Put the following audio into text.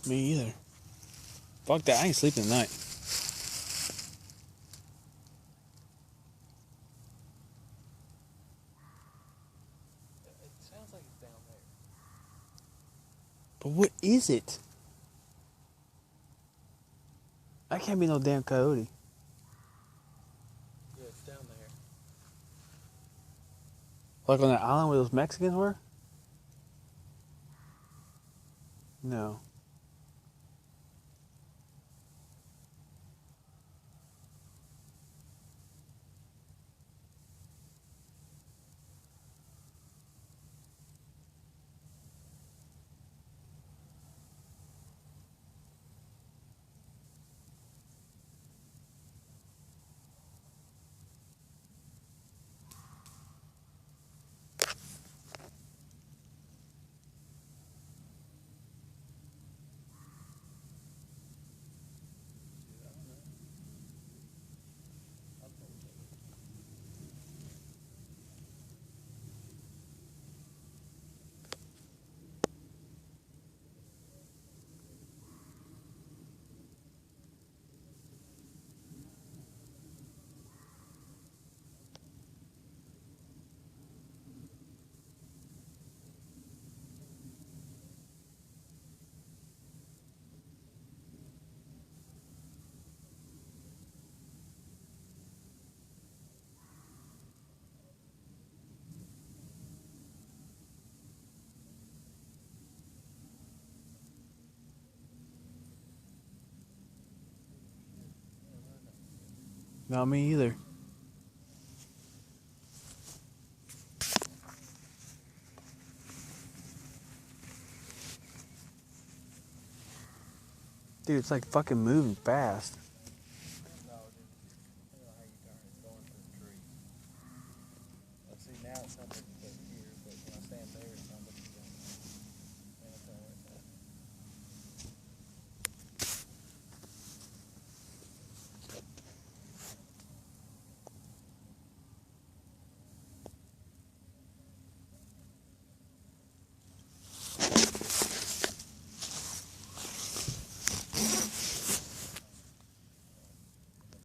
Me either. Fuck that. I ain't sleeping tonight. It sounds like it's down there. But what is it? That can't be no damn coyote. Yeah, it's down there. Like on that island where those Mexicans were? No. Not me either. Dude, it's like fucking moving fast. No, dude. I don't know how you turn it. It's going through the trees. Let's see, now it sounds like